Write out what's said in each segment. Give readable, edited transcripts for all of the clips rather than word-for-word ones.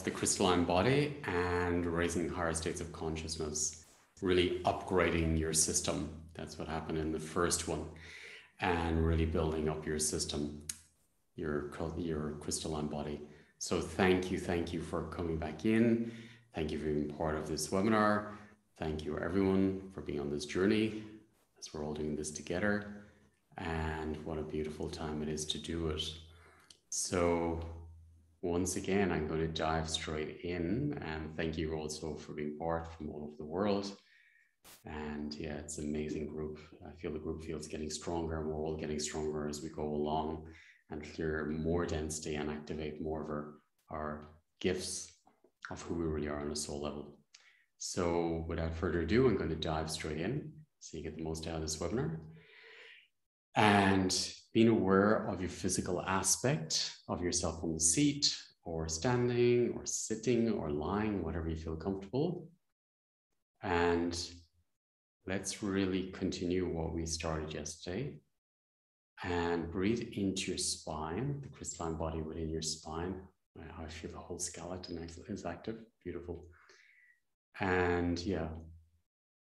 the crystalline body and raising higher states of consciousness, really upgrading your system. That's what happened in the first one, and really building up your system, your crystalline body. So thank you for coming back in. Thank you for being part of this webinar. Thank you everyone for being on this journey as we're all doing this together. And what a beautiful time it is to do it. So once again, I'm going to dive straight in, and thank you also for being part from all over the world. And yeah, it's an amazing group. I feel the group feels getting stronger, and we're all getting stronger as we go along and clear more density and activate more of our gifts of who we really are on a soul level. So without further ado, I'm going to dive straight in so you get the most out of this webinar. And being aware of your physical aspect of yourself on the seat, or standing, or sitting, or lying, whatever you feel comfortable. And let's really continue what we started yesterday. And breathe into your spine, the crystalline body within your spine. I feel the whole skeleton is active. Beautiful. And yeah,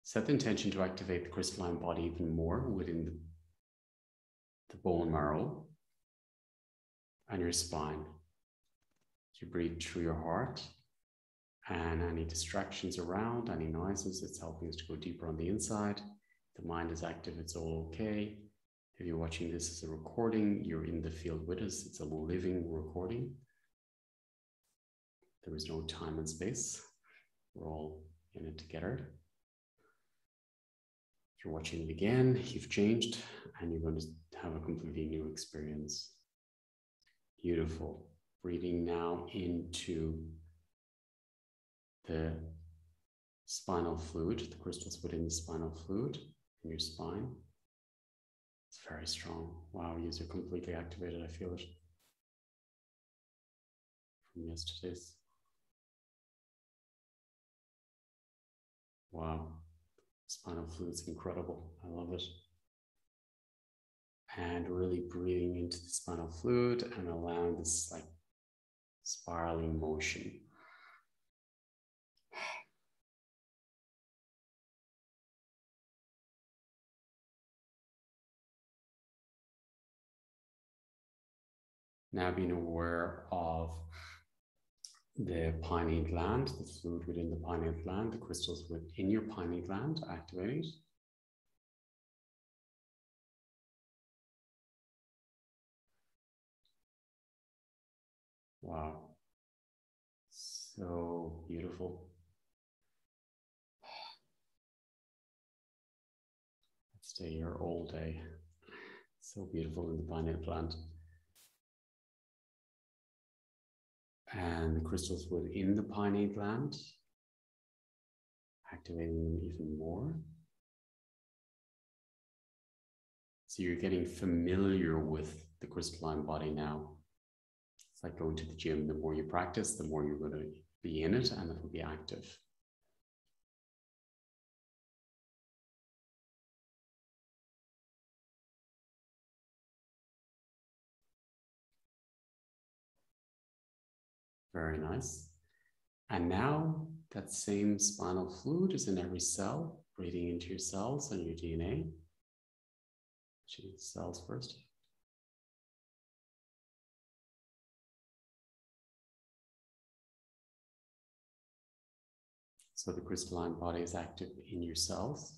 set the intention to activate the crystalline body even more within the bone marrow and your spine. You breathe through your heart, and any distractions around, any noises, it's helping us to go deeper on the inside. The mind is active, it's all okay. If you're watching this as a recording, you're in the field with us. It's a living recording. There is no time and space. We're all in it together. If you're watching it again, you've changed and you're going to have a completely new experience. Beautiful. Breathing now into the spinal fluid, the crystals within the spinal fluid in your spine. It's very strong. Wow, you're completely activated. I feel it from yesterday's. Wow, spinal fluid's incredible. I love it. And really breathing into the spinal fluid and allowing this like spiraling motion. Now being aware of the pineal gland, the fluid within the pineal gland, the crystals within your pineal gland, activating it. Wow, so beautiful. Stay here all day. So beautiful in the pineal gland. And the crystals within the pineal gland, activating them even more. So you're getting familiar with the crystalline body now. It's like going to the gym. The more you practice, the more you're going to be in it, and it will be active. Very nice. And now that same spinal fluid is in every cell, breathing into your cells and your DNA. Actually, cells first. So the crystalline body is active in your cells.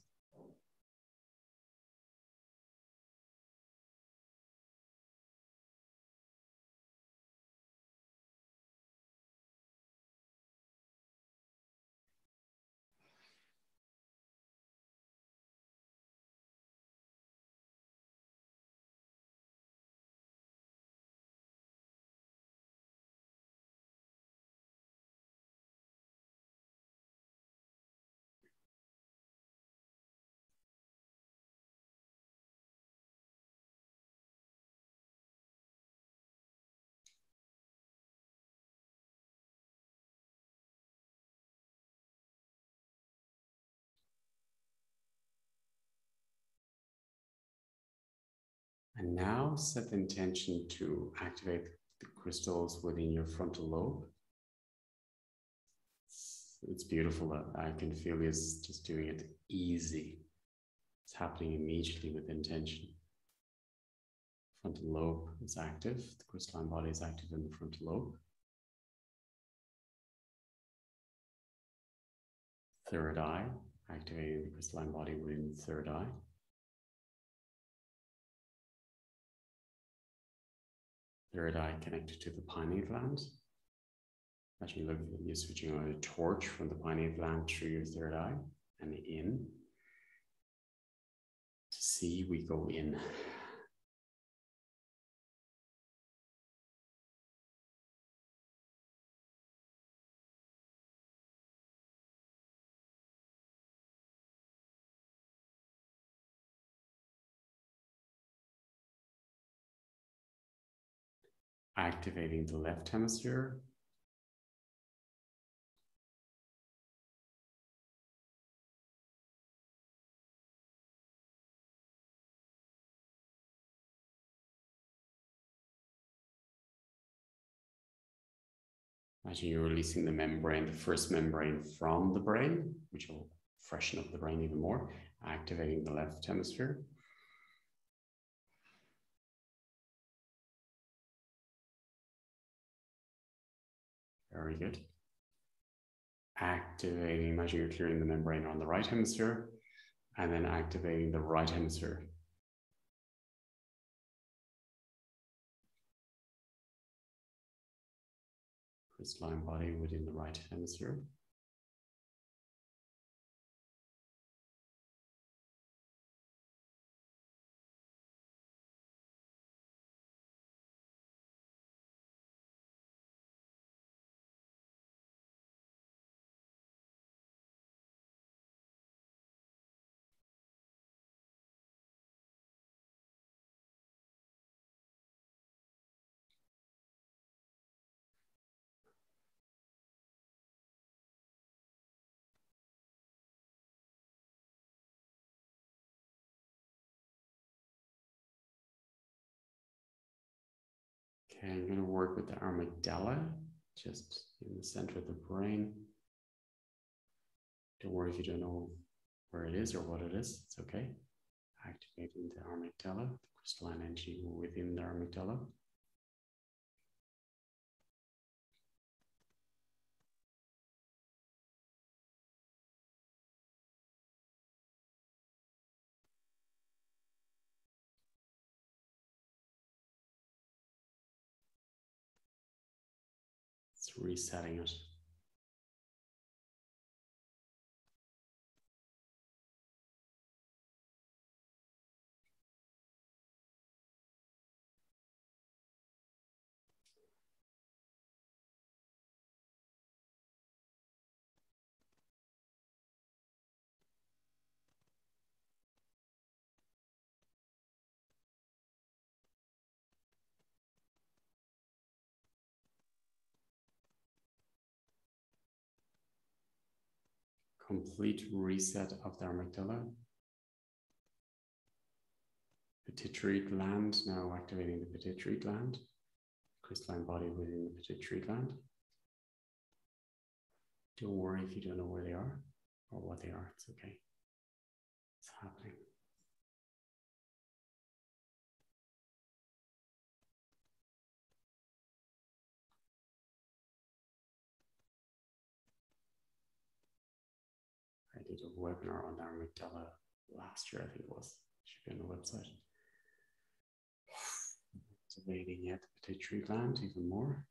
And now set the intention to activate the crystals within your frontal lobe. It's beautiful that I can feel is just doing it easy. It's happening immediately with intention. Frontal lobe is active. The crystalline body is active in the frontal lobe. Third eye, activating the crystalline body within the third eye. Third eye connected to the pineal gland. Imagine you're switching on a torch from the pineal gland through your third eye and in. To see, we go in. Activating the left hemisphere. Imagine you're releasing the membrane, the first membrane from the brain, which will freshen up the brain even more, activating the left hemisphere. Very good. Activating, imagine you're clearing the membrane on the right hemisphere, and then activating the right hemisphere. Crystalline body within the right hemisphere. Okay, I'm going to work with the amygdala, just in the center of the brain. Don't worry if you don't know where it is or what it is, it's okay. Activating the amygdala, the crystalline energy within the amygdala. It's resetting it. Complete reset of the amygdala. Pituitary gland, now activating the pituitary gland. Crystalline body within the pituitary gland. Don't worry if you don't know where they are or what they are, it's okay. It's happening. I did a webinar on the amygdala last year, I think it was. Should be on the website. Activating yet the pituitary gland even more.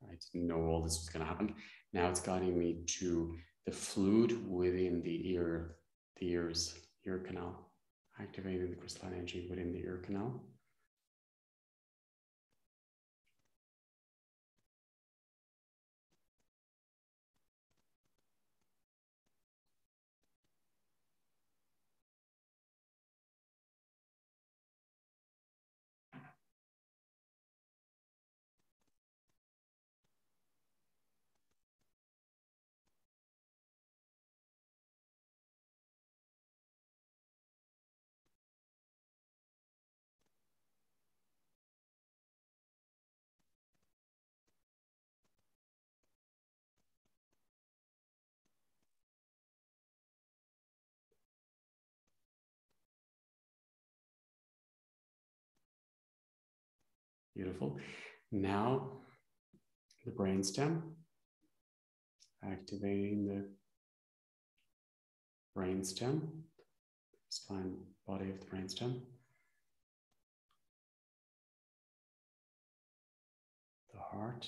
I didn't know all this was going to happen. Now it's guiding me to the fluid within the ear, ear canal, activating the crystalline energy within the ear canal. Beautiful. Now the brainstem, activating the brainstem, spine body of the brainstem, the heart,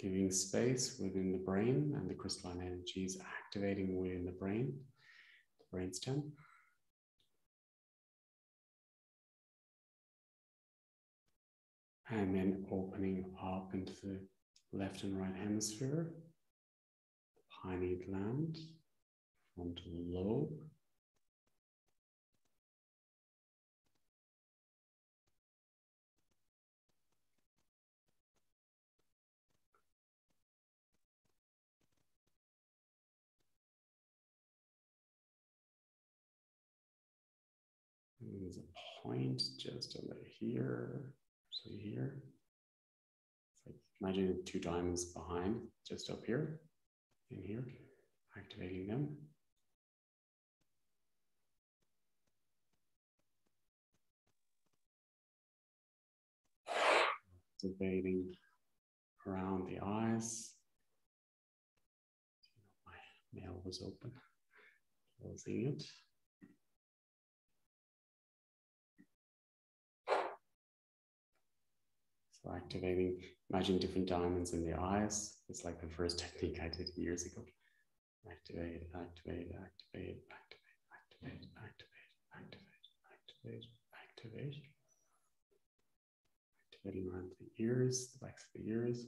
giving space within the brain and the crystalline energies activating within the brain, the brainstem. And then opening up into the left and right hemisphere, the pineal gland, frontal lobe, and there's a point just over here, so here. It's like imagine 2 diamonds behind, just up here, in here, activating them. Activating around the eyes. My mail was open. Closing it. So activating, imagine different diamonds in the eyes. It's like the first technique I did years ago. Activate, activate, activate, activate, activate, activate, activate, activate, activate. Activating around the ears, the backs of the ears.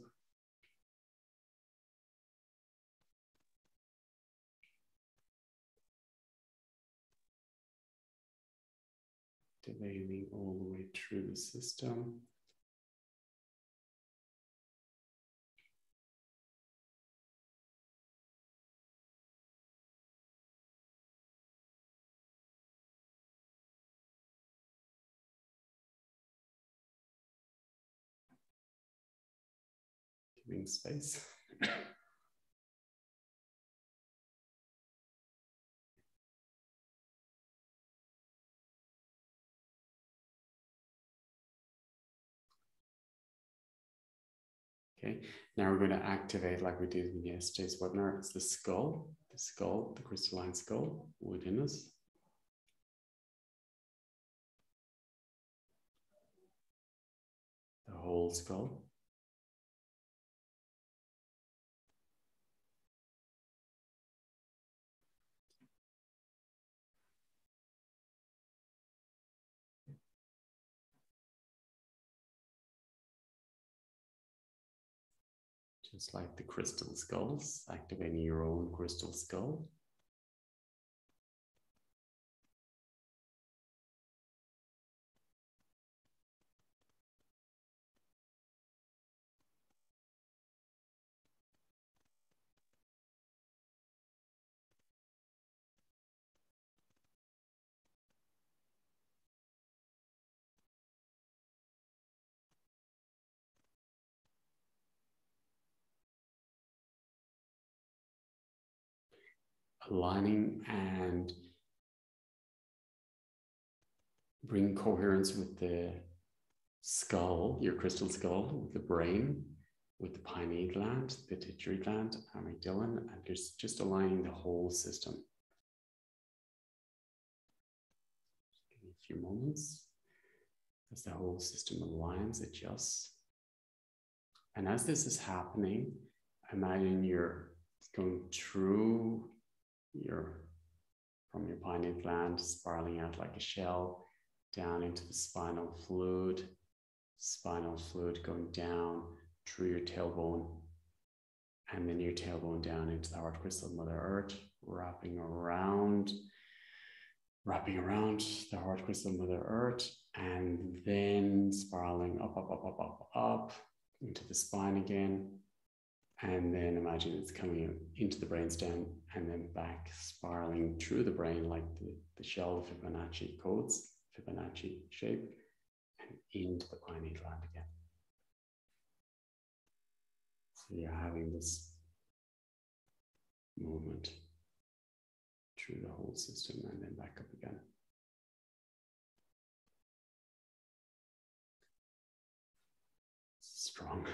Activating all the way through the system. Giving space. Okay, now we're going to activate like we did in yesterday's webinar. It's the skull, the crystalline skull within us. The whole skull. Just like the crystal skulls, activating your own crystal skull. Aligning and bring coherence with the skull, your crystal skull, with the brain, with the pineal gland, pituitary gland, amygdala, and just aligning the whole system. Give me a few moments as the whole system aligns, adjusts. And as this is happening, imagine you're going through from your pineal gland, spiraling out like a shell, down into the spinal fluid going down through your tailbone, and then your tailbone down into the heart crystal of Mother Earth, wrapping around the heart crystal of Mother Earth, and then spiraling up into the spine again. And then imagine it's coming into the brainstem and then back, spiraling through the brain like the shell of Fibonacci codes, Fibonacci shape, and into the pineal gland again. So you're having this movement through the whole system and then back up again. Strong.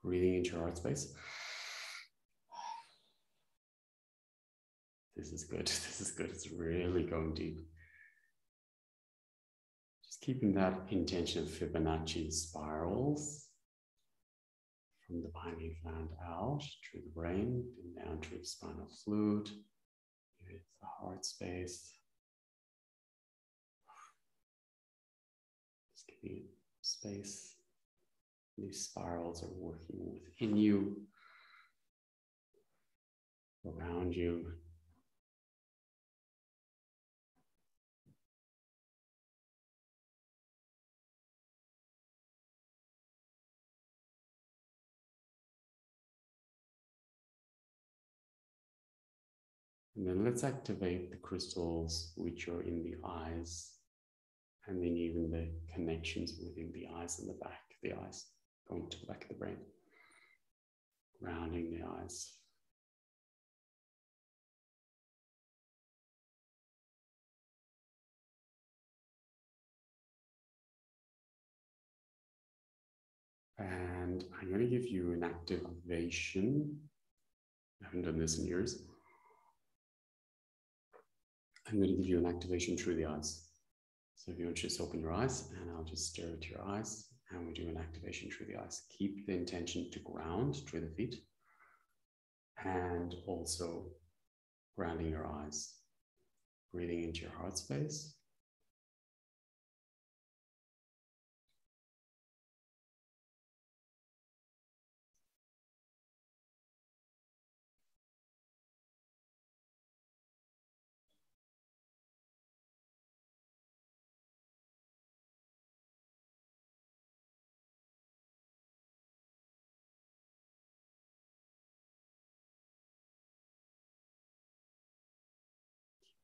Breathing into your heart space. This is good. This is good. It's really going deep. Just keeping that intention of Fibonacci spirals from the pineal gland out through the brain and down through the spinal fluid, with the heart space. Just giving it space. These spirals are working within you, around you. And then let's activate the crystals which are in the eyes, and then even the connections within the eyes and the back of the eyes, going to the back of the brain, grounding the eyes. And I'm going to give you an activation. I haven't done this in years. I'm going to give you an activation through the eyes. So if you want to just open your eyes, and I'll just stare into your eyes, and we do an activation through the eyes. Keep the intention to ground through the feet, and also grounding your eyes. Breathing into your heart space.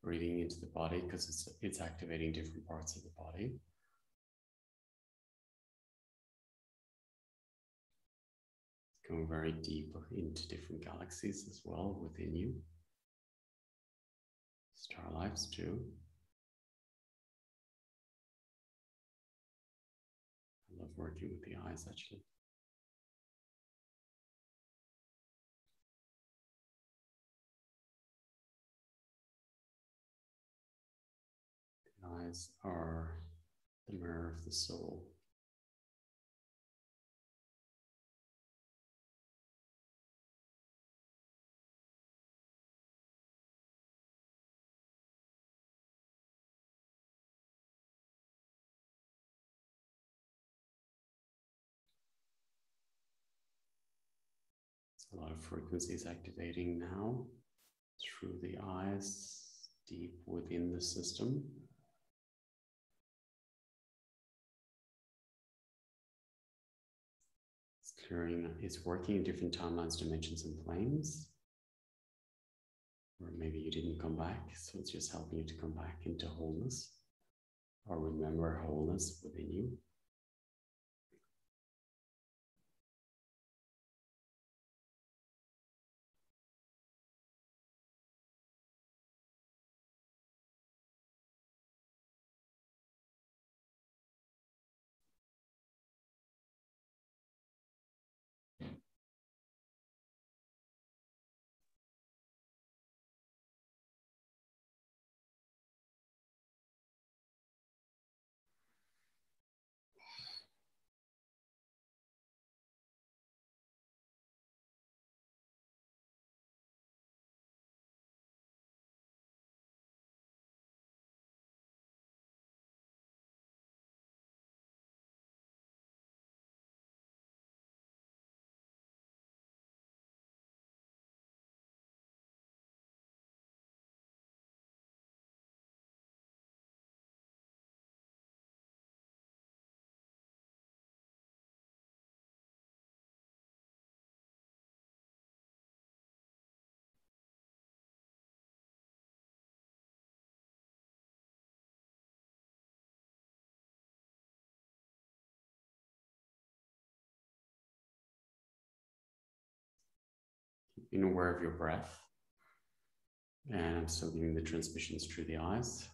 Breathing into the body because it's activating different parts of the body. Going very deep into different galaxies as well within you. Star lives too. I love working with the eyes actually. eyes are the mirror of the soul. A lot of frequencies activating now through the eyes, deep within the system. It's clearing, it's working in different timelines, dimensions, and planes. Or maybe you didn't come back, so it's just helping you to come back into wholeness or remember wholeness within you. Being aware of your breath. And I'm still giving the transmissions through the eyes.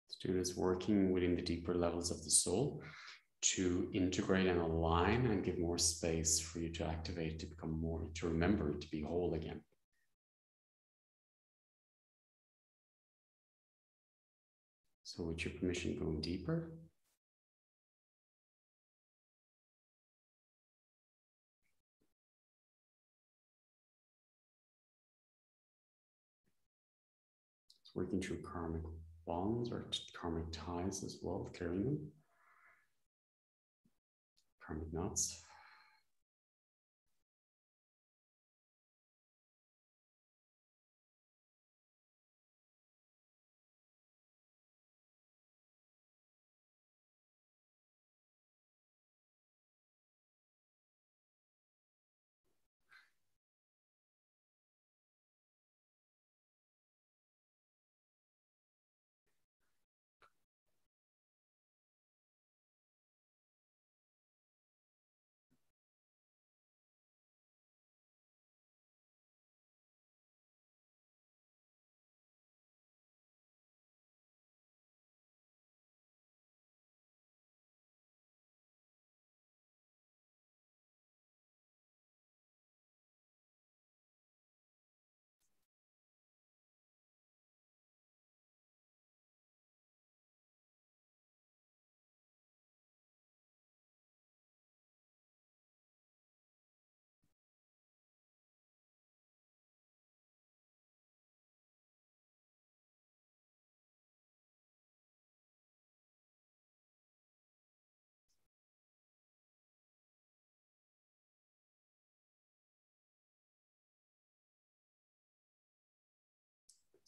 Students working within the deeper levels of the soul to integrate and align and give more space for you to activate, to become more, to remember, to be whole again. So with your permission, going deeper. It's working through karmic bonds or karmic ties as well, clearing them. Karmic knots.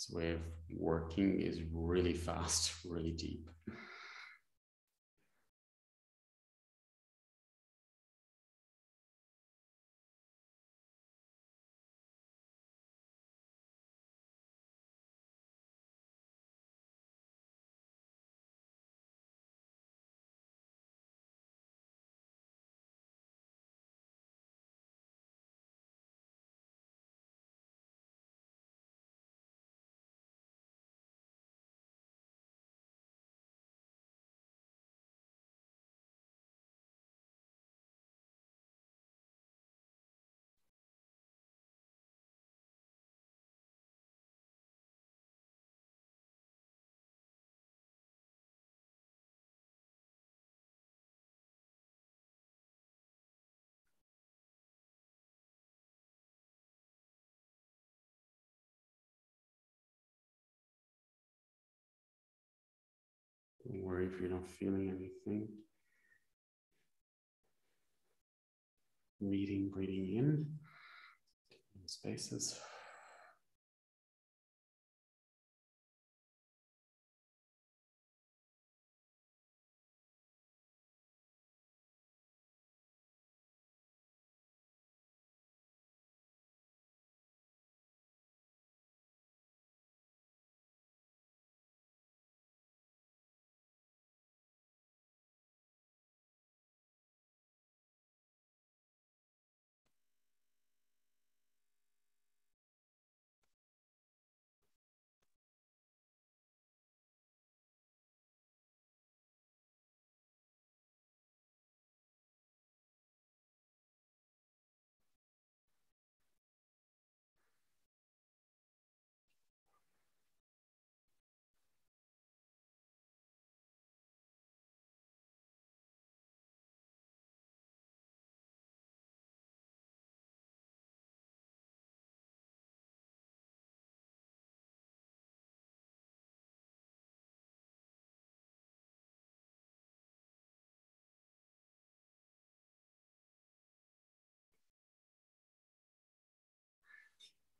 This way of working is really fast, really deep. Don't worry if you're not feeling anything. Breathing in spaces.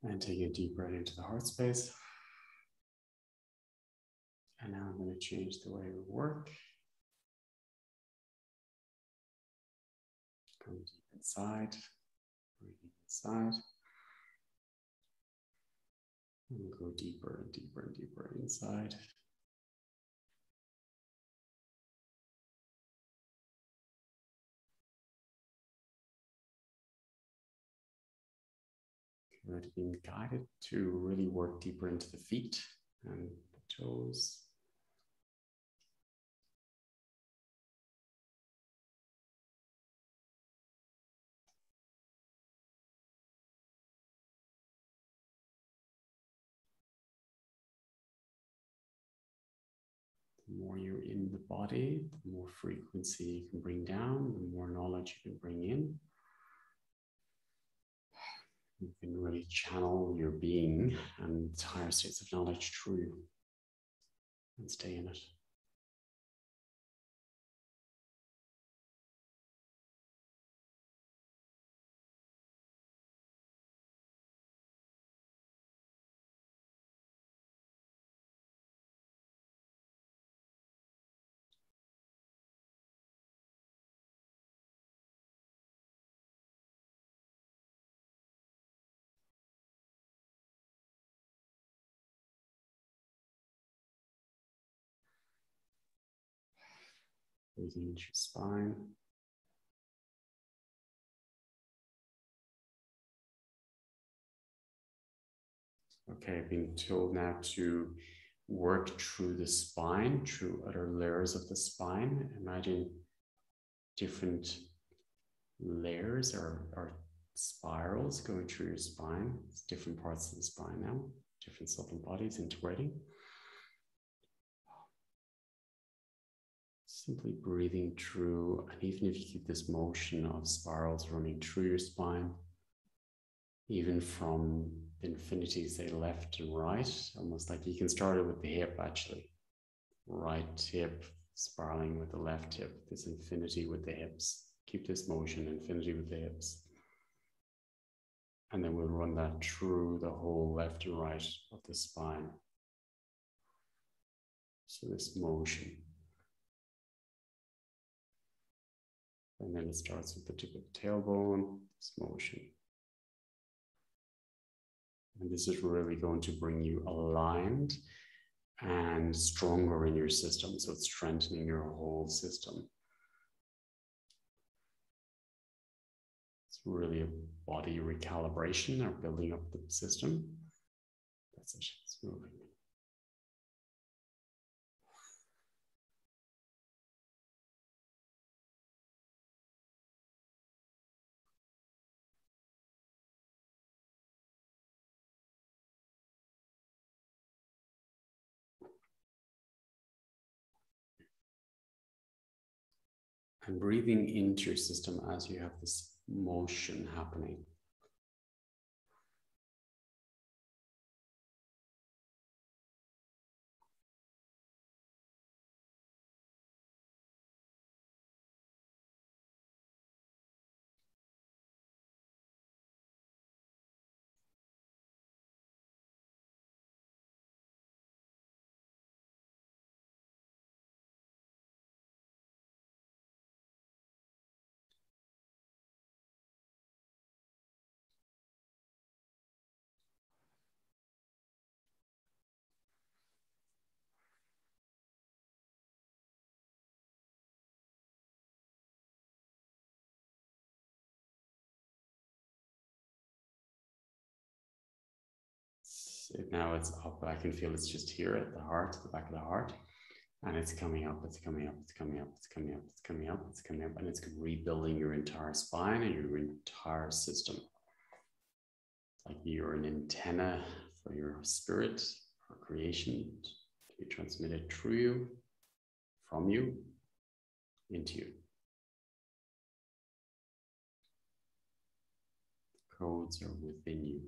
And taking a deep breath into the heart space. And now I'm going to change the way we work. Going deep inside, breathing inside. And go deeper and deeper and deeper inside. Good, being guided to really work deeper into the feet and the toes. The more you're in the body, the more frequency you can bring down, the more knowledge you can bring in. You can really channel your being and higher states of knowledge through you and stay in it. Breathing into your spine. Okay, being told now to work through the spine, through other layers of the spine. Imagine different layers or spirals going through your spine. It's different parts of the spine now, different subtle bodies integrating. Simply breathing through, and even if you keep this motion of spirals running through your spine, even from infinity, say left and right, almost like you can start it with the hip actually. Right hip spiraling with the left hip, this infinity with the hips. Keep this motion, infinity with the hips. And then we'll run that through the whole left and right of the spine. So this motion. And then it starts with the tip of the tailbone, this motion. And this is really going to bring you aligned and stronger in your system. So it's strengthening your whole system. It's really a body recalibration or building up the system. That's it. It's moving. And breathing into your system as you have this motion happening. Now it's up. I can feel it's just here at the heart, the back of the heart. And it's coming up, it's coming up, it's coming up, it's coming up, it's coming up, it's coming up, and it's rebuilding your entire spine and your entire system. Like you're an antenna for your spirit, for creation to be transmitted through you, from you, into you. The codes are within you.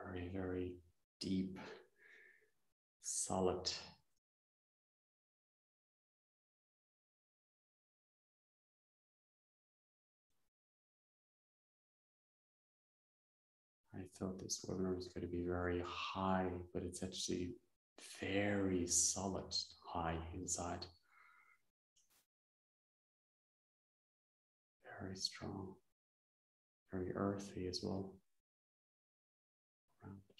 Very, very deep, solid. I thought this webinar was going to be very high, but it's actually very solid high inside. Very strong, very earthy as well. Around it.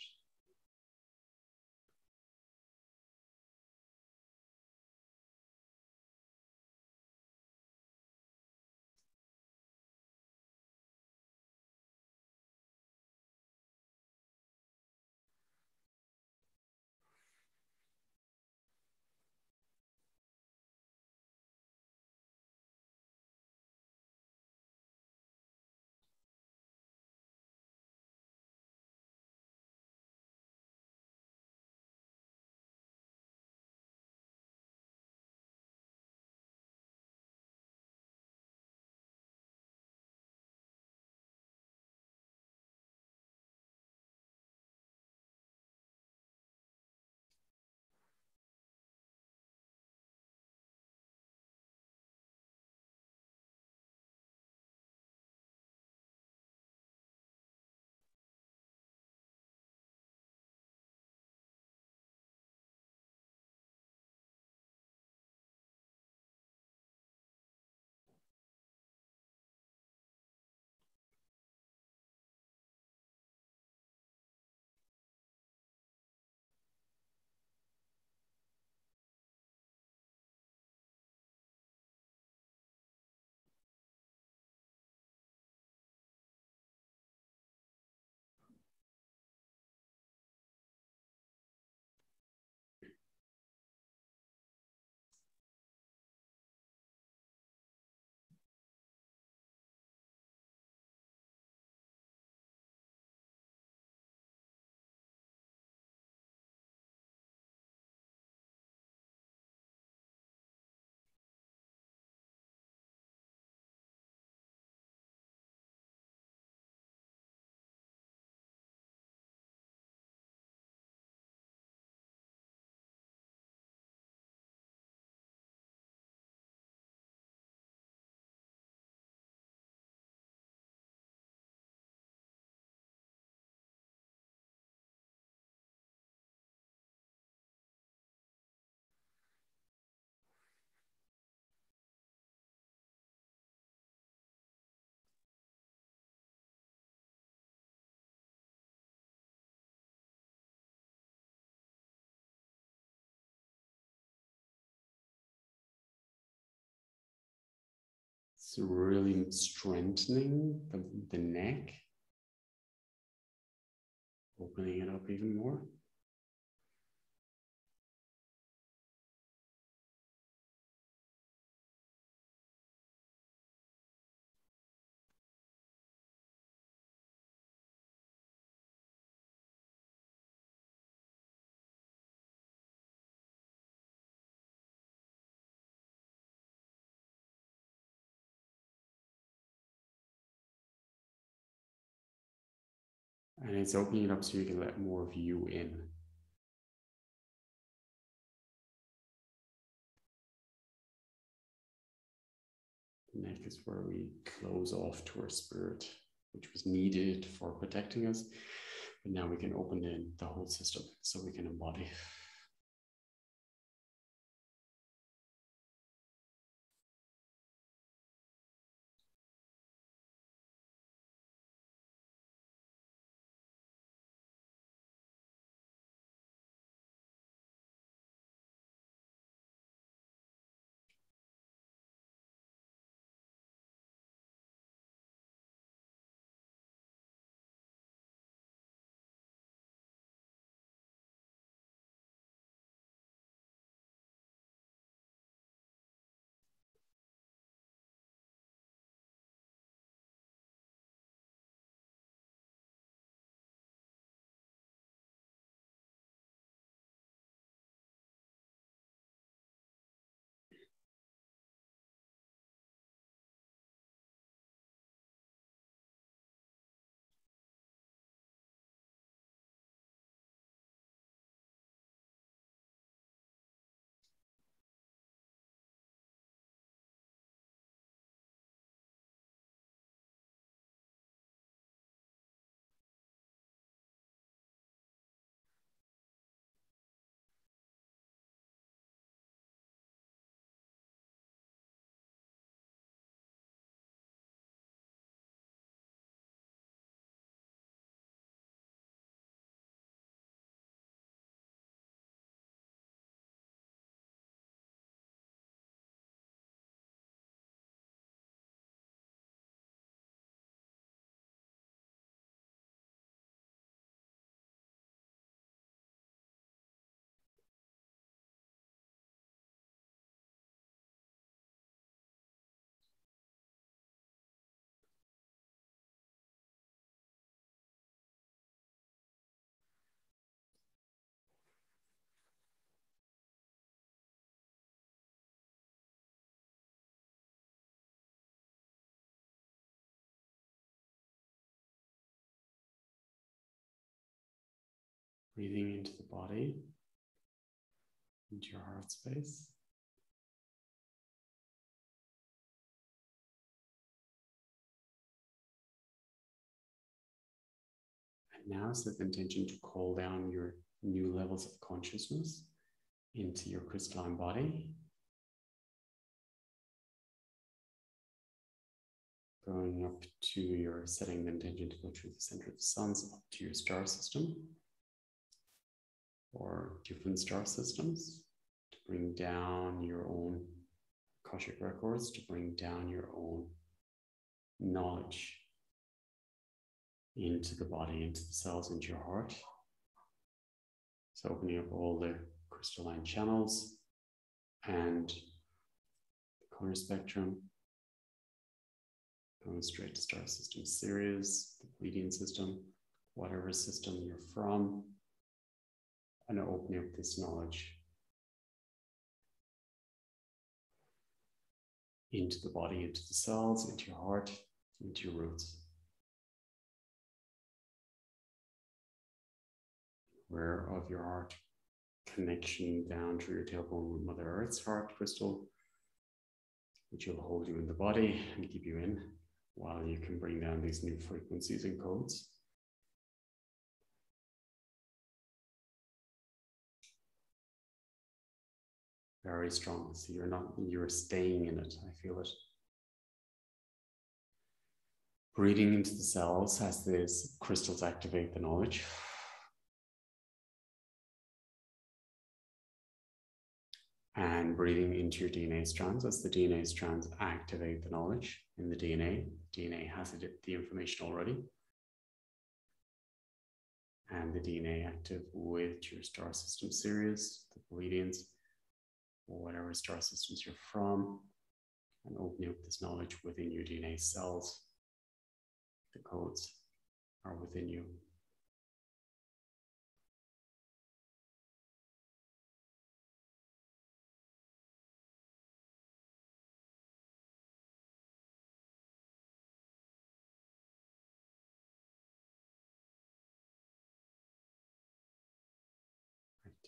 It's really strengthening the neck, opening it up even more. And it's opening it up so you can let more of you in. The neck is where we close off to our spirit, which was needed for protecting us. But now we can open the whole system so we can embody. Breathing into the body, into your heart space. And now set the intention to call down your new levels of consciousness into your crystalline body. Going up to your, setting the intention to go through the center of the suns up to your star system or different star systems to bring down your own Akashic records, to bring down your own knowledge into the body, into the cells, into your heart. So opening up all the crystalline channels and the color spectrum. Going straight to star system Sirius, the Pleiadian system, whatever system you're from, and opening up this knowledge into the body, into the cells, into your heart, into your roots. Aware of your heart connection down through your tailbone with Mother Earth's heart crystal, which will hold you in the body and keep you in, while you can bring down these new frequencies and codes. Very strong. So you're staying in it. I feel it. Breathing into the cells as these crystals activate the knowledge. And breathing into your DNA strands as the DNA strands activate the knowledge in the DNA. The DNA has the information already. And the DNA active with your star system series, the Pleiadians, or whatever star systems you're from, and opening up this knowledge within your DNA cells. The codes are within you.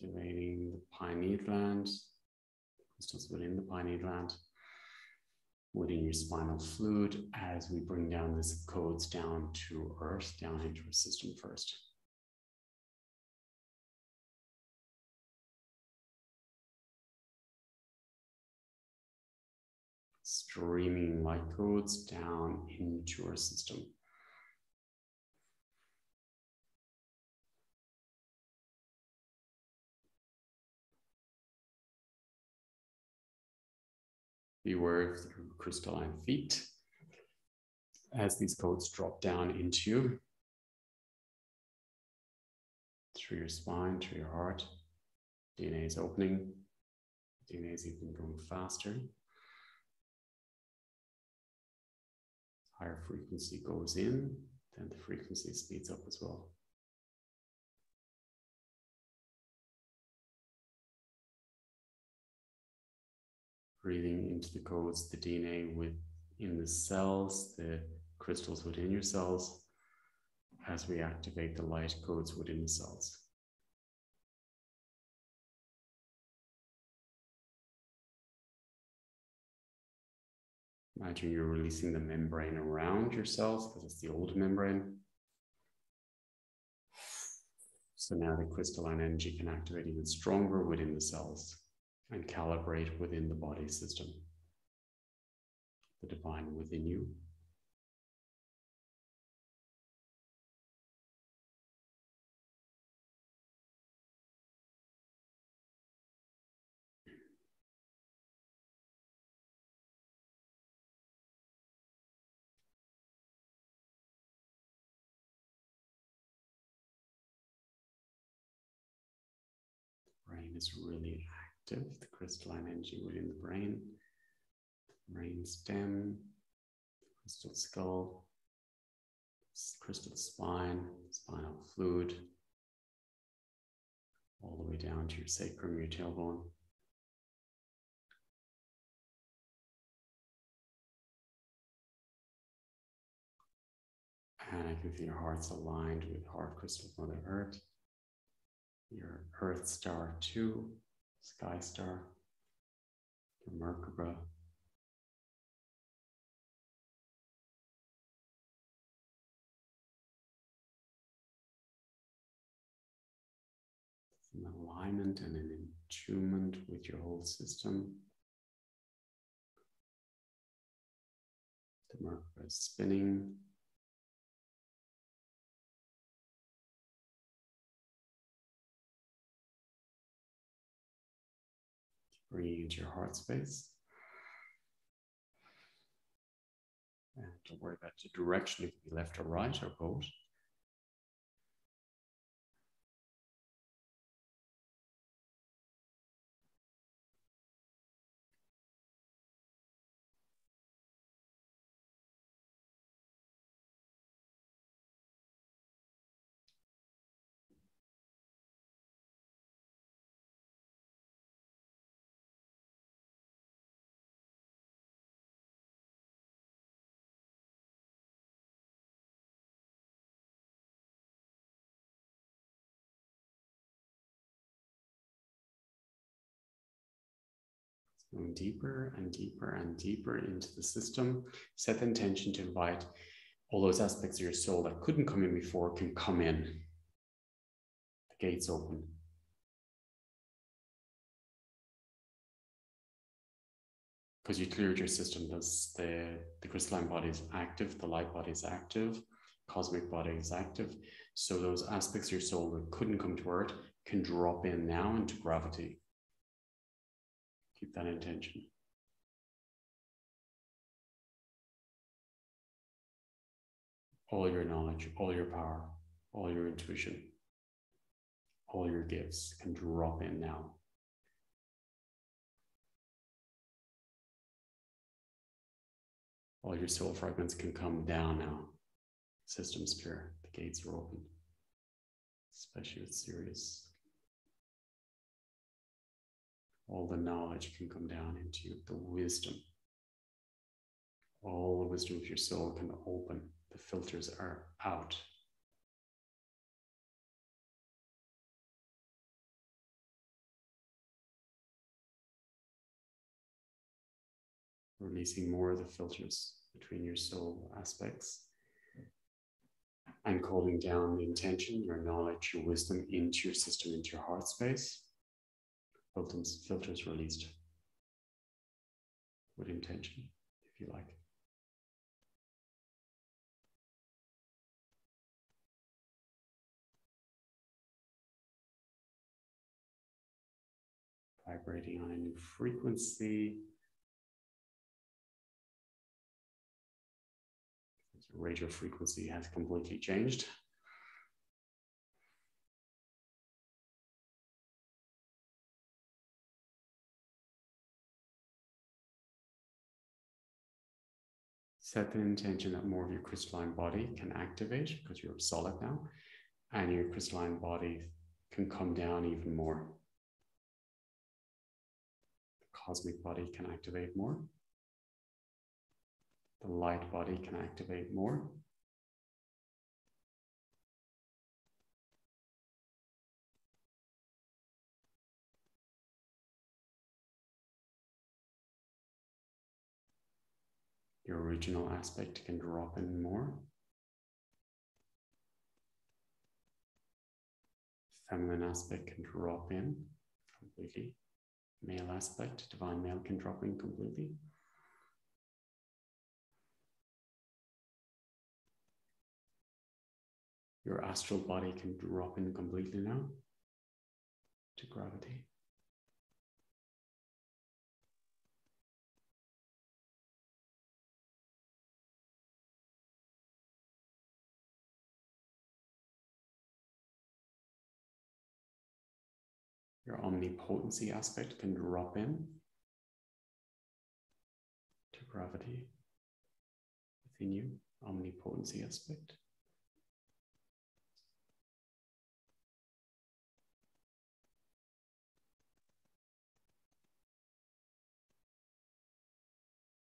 Activating the pineal gland, crystals within the pineal gland, within your spinal fluid, as we bring down these codes down to Earth, down into our system first. Streaming light codes down into our system. Beware of the crystalline feet as these codes drop down into you, through your spine, through your heart. DNA is opening. DNA is even going faster. Higher frequency goes in, then the frequency speeds up as well. Breathing into the codes, the DNA within the cells, the crystals within your cells, as we activate the light codes within the cells. Imagine you're releasing the membrane around your cells, because it's the old membrane. So now the crystalline energy can activate even stronger within the cells and calibrate within the body system, the divine within you. Brain is really active, the crystalline energy within the brain stem, crystal skull, crystal spine, spinal fluid, all the way down to your sacrum, your tailbone. And I can feel your heart's aligned with heart crystal Mother Earth. your Earth star 2, Sky star, your Merkaba, an alignment and an attunement with your whole system. The Merkaba is spinning. Bringing into your heart space. And don't worry about the direction, it can be left or right or both. Going deeper and deeper and deeper into the system. Set the intention to invite all those aspects of your soul that couldn't come in before can come in. The gates open. Because you cleared your system, the crystalline body is active, the light body is active, cosmic body is active. So those aspects of your soul that couldn't come to Earth can drop in now into gravity. Keep that intention. All your knowledge, all your power, all your intuition, all your gifts can drop in now. All your soul fragments can come down now. System's clear. The gates are open. Especially with Sirius. All the knowledge can come down into you. The wisdom. All the wisdom of your soul can open. The filters are out. Releasing more of the filters between your soul aspects and calling down the intention, your knowledge, your wisdom into your system, into your heart space. Filters released with intention, if you like. Vibrating on a new frequency. The radio frequency has completely changed. Set the intention that more of your crystalline body can activate because you're solid now, and your crystalline body can come down even more. The cosmic body can activate more. The light body can activate more. Your original aspect can drop in more. Feminine aspect can drop in completely. Male aspect, divine male, can drop in completely. Your astral body can drop in completely now to gravity. Your omnipotency aspect can drop in to gravity within you, omnipotency aspect.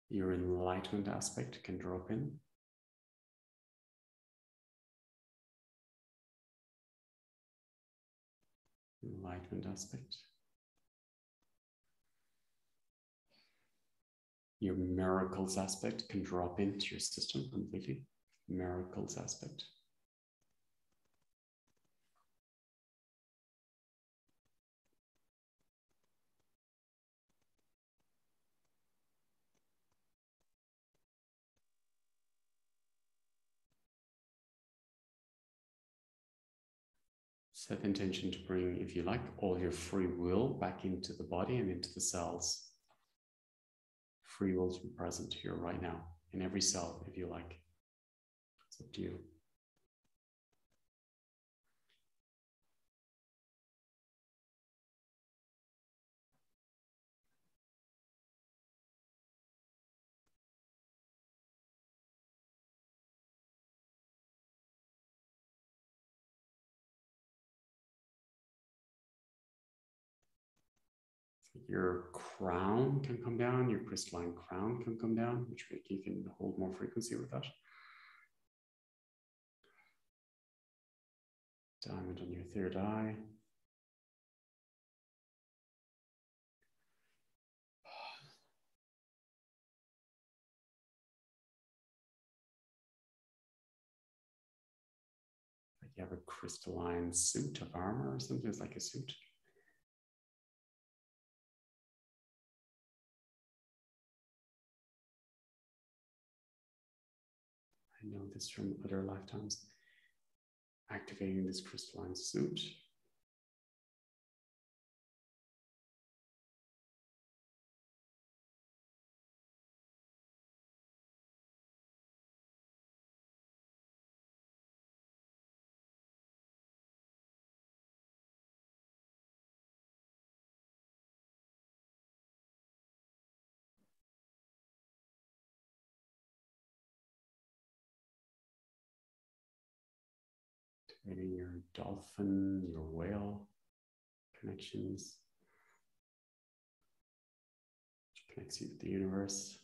Your enlightenment aspect can drop in. enlightenment aspect. Your miracles aspect can drop into your system completely. Miracles aspect. Set the intention to bring, if you like, all your free will back into the body and into the cells. Free will to be present here right now in every cell, if you like. It's up to you. Your crown can come down, your crystalline crown can come down, which you can hold more frequency with that. Diamond on your third eye. Like you have a crystalline suit of armor or something. It's like a suit. I know this from other lifetimes. Activating this crystalline suit. Activating your dolphin, your whale connections. Which connects you to the universe.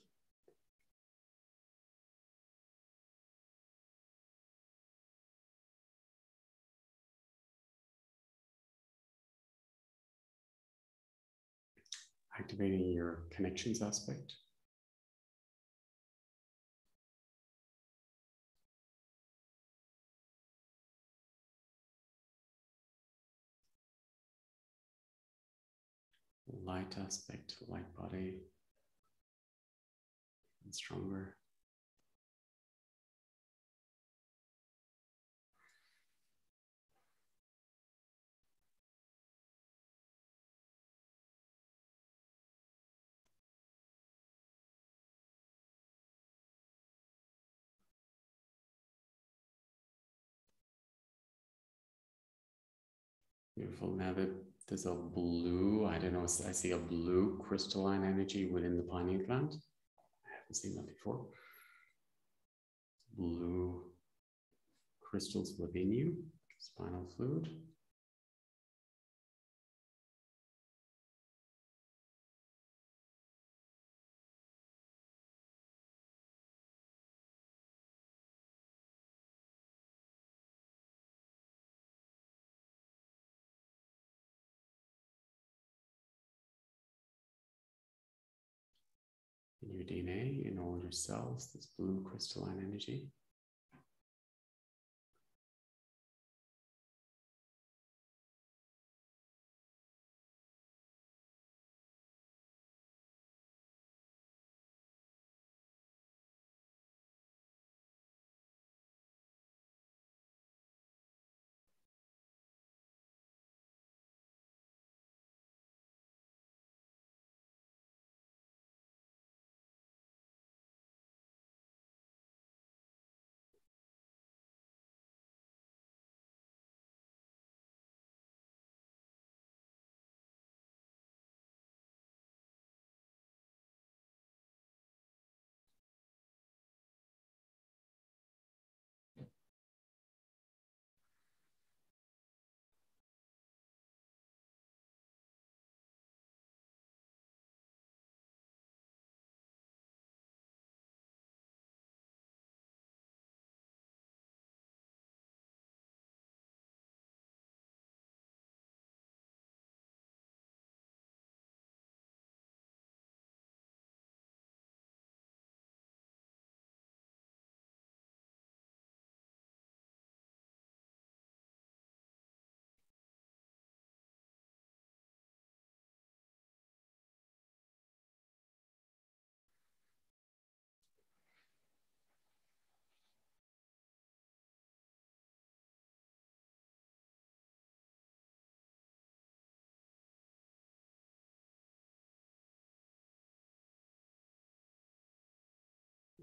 Activating your connections aspect. Light aspect, light body, and stronger. Beautiful. Now that there's a blue, I don't know, I see a blue crystalline energy within the pineal gland. I haven't seen that before. Blue crystals within you, spinal fluid. In your DNA, in all your cells, this blue crystalline energy.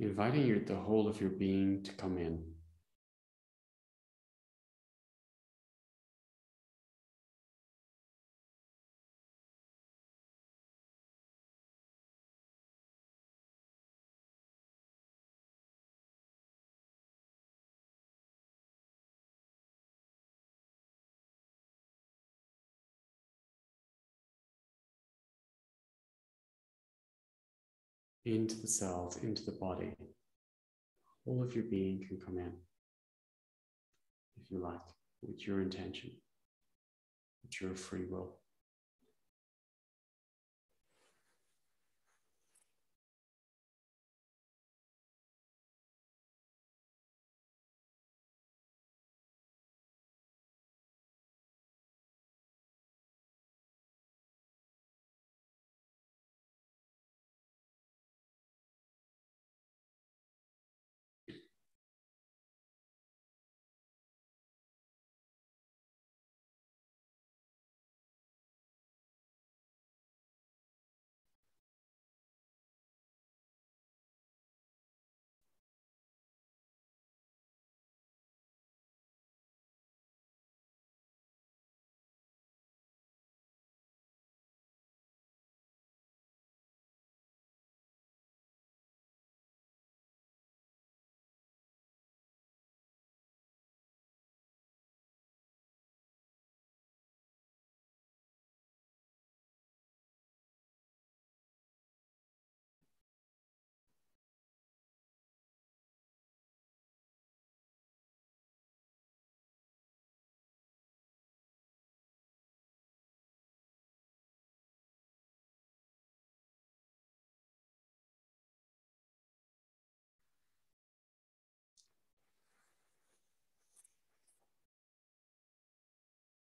Inviting the whole of your being to come in. Into the cells, into the body. All of your being can come in, if you like, with your intention, with your free will.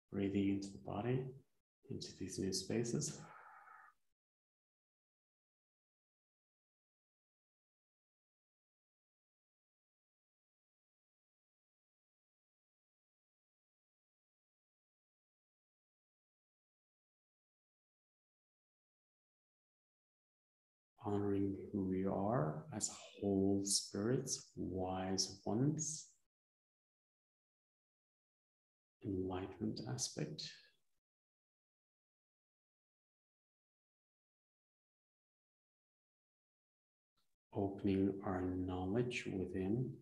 Breathing into the body, into these new spaces. Honoring who we are as whole spirits, wise ones, enlightenment aspect. Opening our knowledge within.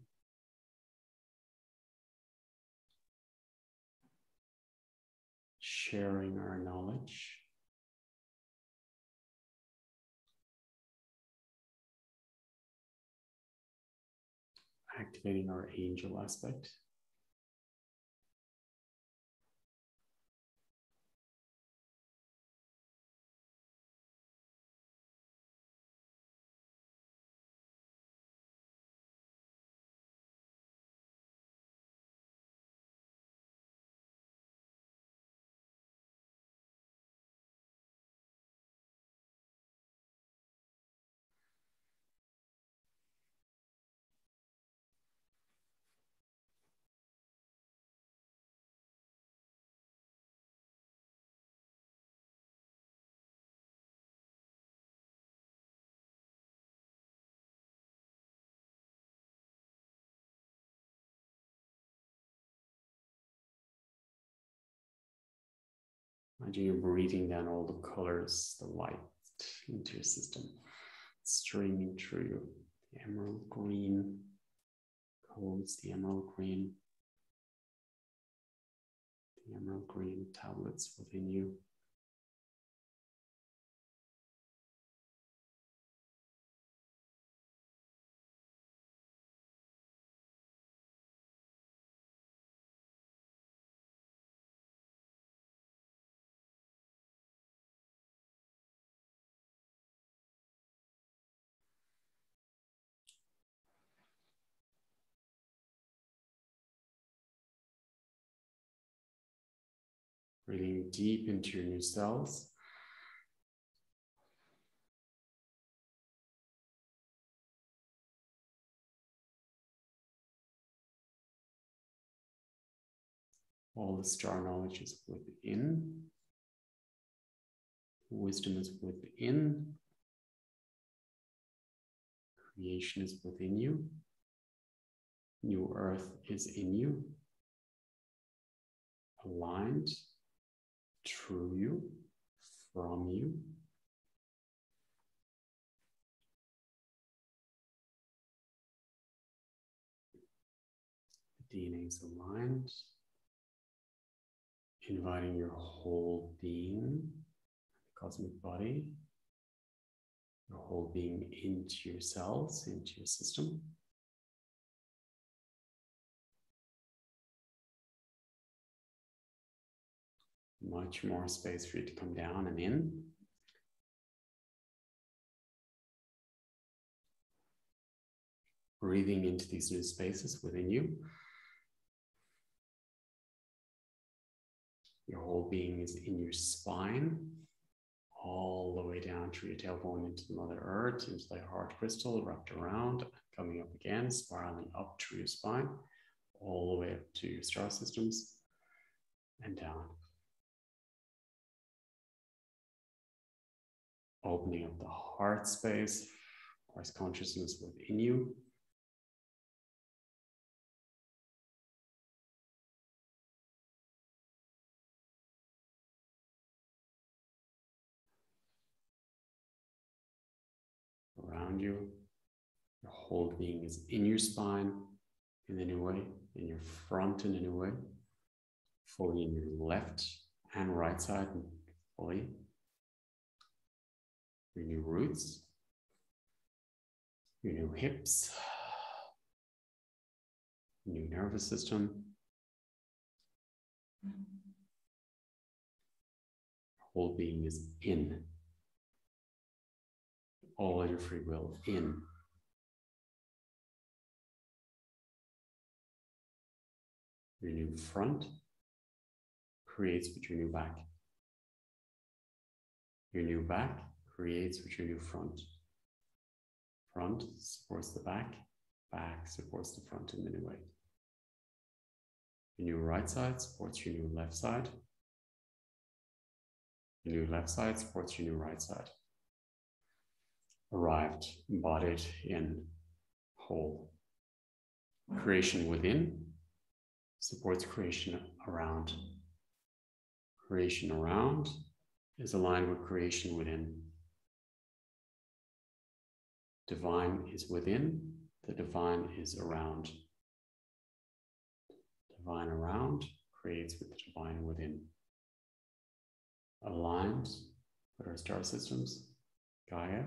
Sharing our knowledge. Activating our angel aspect. Imagine you're breathing down all the colors, the light into your system, streaming through you. The emerald green codes, the emerald green tablets within you. Breathing deep into your new cells. All the star knowledge is within. Wisdom is within. Creation is within you. New earth is in you. Aligned, through you, from you. The DNA is aligned, inviting your whole being, the cosmic body, your whole being into your cells, into your system. Much more space for you to come down and in. Breathing into these new spaces within you. Your whole being is in your spine, all the way down through your tailbone into the Mother Earth, into the heart crystal, wrapped around, coming up again, spiraling up through your spine, all the way up to your star systems, and down. Opening up the heart space, Christ consciousness within you. Around you, your whole being is in your spine in a new way, in your front in a new way, fully in your left and right side, fully. Your new roots, your new hips, new nervous system. Your whole being is in. All of your free will in. Your new front creates with your new back. Your new back creates with your new front. Front supports the back, back supports the front in the new way. Your new right side supports your new left side. Your new left side supports your new right side. Arrived, embodied in whole. Creation within supports creation around. Creation around is aligned with creation within. Divine is within, the divine is around. Divine around creates with the divine within. Aligned with our star systems, Gaia,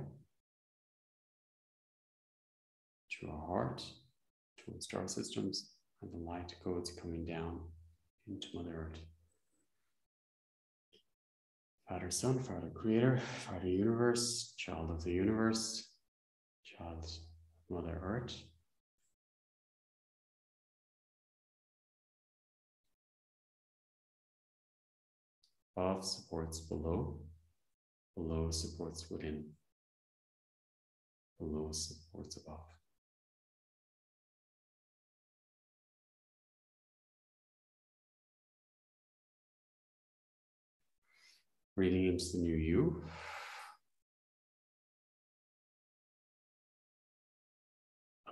to our heart, to our star systems, and the light codes coming down into Mother Earth. Father, Son, Father, Creator, Father, Universe, Child of the Universe, Child of Mother Earth. Above supports below, below supports within, below supports above. Breathing into the new you.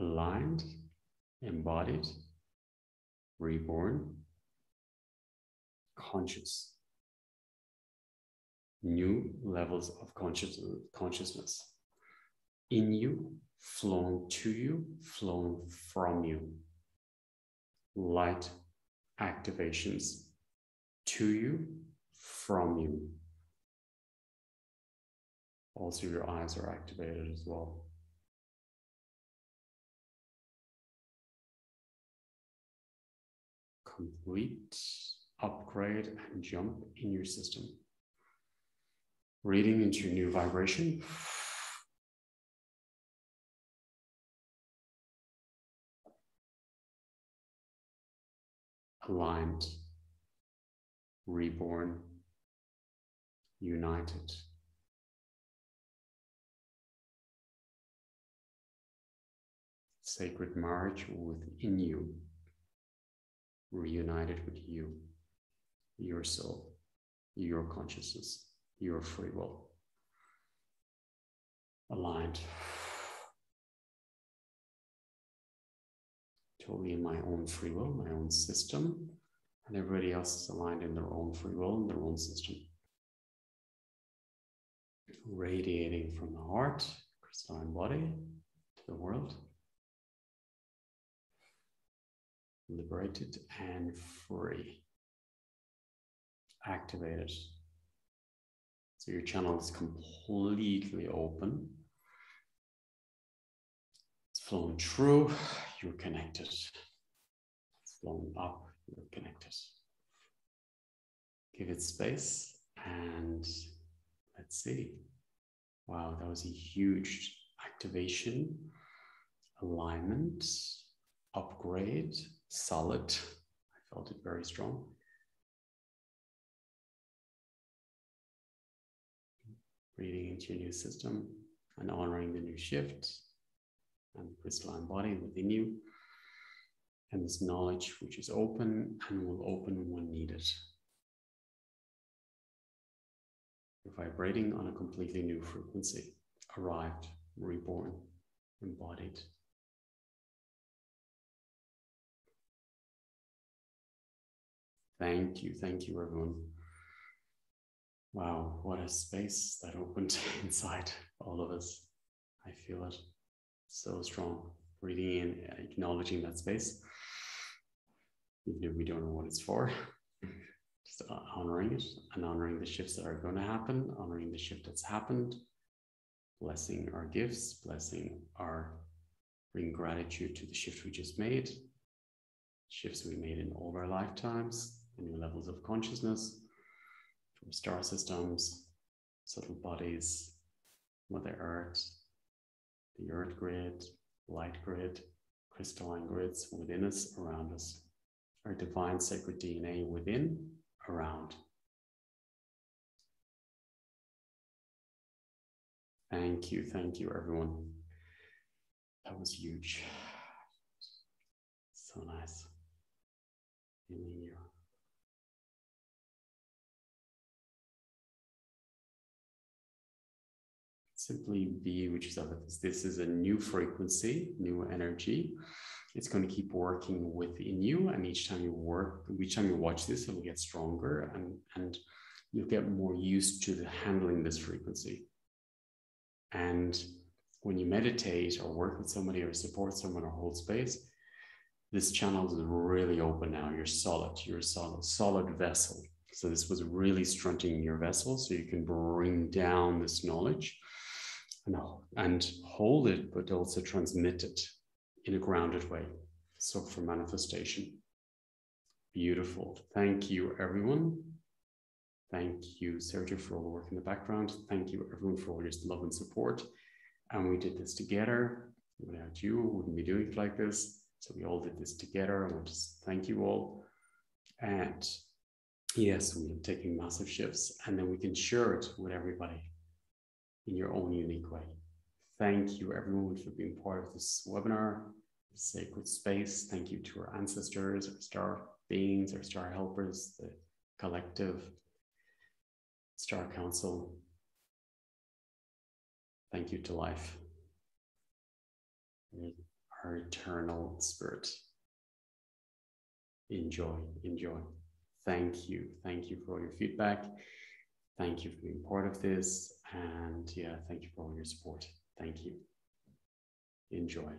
Aligned, embodied, reborn, conscious. New levels of consciousness. In you, flowing to you, flowing from you. Light activations to you, from you. Also, your eyes are activated as well. Complete upgrade and jump in your system. Breathing into your new vibration. Aligned, reborn, united. Sacred marriage within you, reunited with you, your soul, your consciousness, your free will. Aligned, totally in my own free will, my own system, and everybody else is aligned in their own free will and their own system. Radiating from the heart, crystalline body, to the world. Liberated and free. Activated. So your channel is completely open. It's flowing through, you're connected. It's flowing up, you're connected. Give it space and let's see. Wow, that was a huge activation, alignment, upgrade, solid. I felt it very strong. Breathing into your new system and honoring the new shift and the crystalline body within you. And this knowledge which is open and will open when needed. You're vibrating on a completely new frequency. Arrived, reborn, embodied. Thank you everyone. Wow, what a space that opened inside all of us. I feel it so strong. Breathing in, acknowledging that space. Even if we don't know what it's for. Just honoring it and honoring the shifts that are going to happen, honoring the shift that's happened, blessing our gifts, bringing gratitude to the shift we just made, shifts we made in all our lifetimes, new levels of consciousness, from star systems, subtle bodies, Mother Earth, the Earth grid, light grid, crystalline grids within us, around us, our divine sacred DNA within, around. Thank you everyone. That was huge. So nice. Feeling you. Simply be with yourself. This is a new frequency, new energy. It's going to keep working within you, and each time you watch this, it'll get stronger, and you'll get more used to handling this frequency. And when you meditate or work with somebody or support someone or hold space, this channel is really open now. You're a solid vessel. So this was really strengthening your vessel so you can bring down this knowledge and hold it, but also transmit it in a grounded way. So for manifestation. Beautiful. Thank you, everyone. Thank you, Sergio, for all the work in the background. Thank you, everyone, for all your love and support. And we did this together. Without you, we wouldn't be doing it like this. So we all did this together. I want to thank you all. And yes, we're taking massive shifts, and then we can share it with everybody in your own unique way. Thank you, everyone, for being part of this webinar, this sacred space. Thank you to our ancestors, our star beings, our star helpers, the collective, Star Council. Thank you to life, our eternal spirit. Enjoy. Thank you for all your feedback. Thank you for being part of this. And yeah, thank you for all your support. Thank you. Enjoy.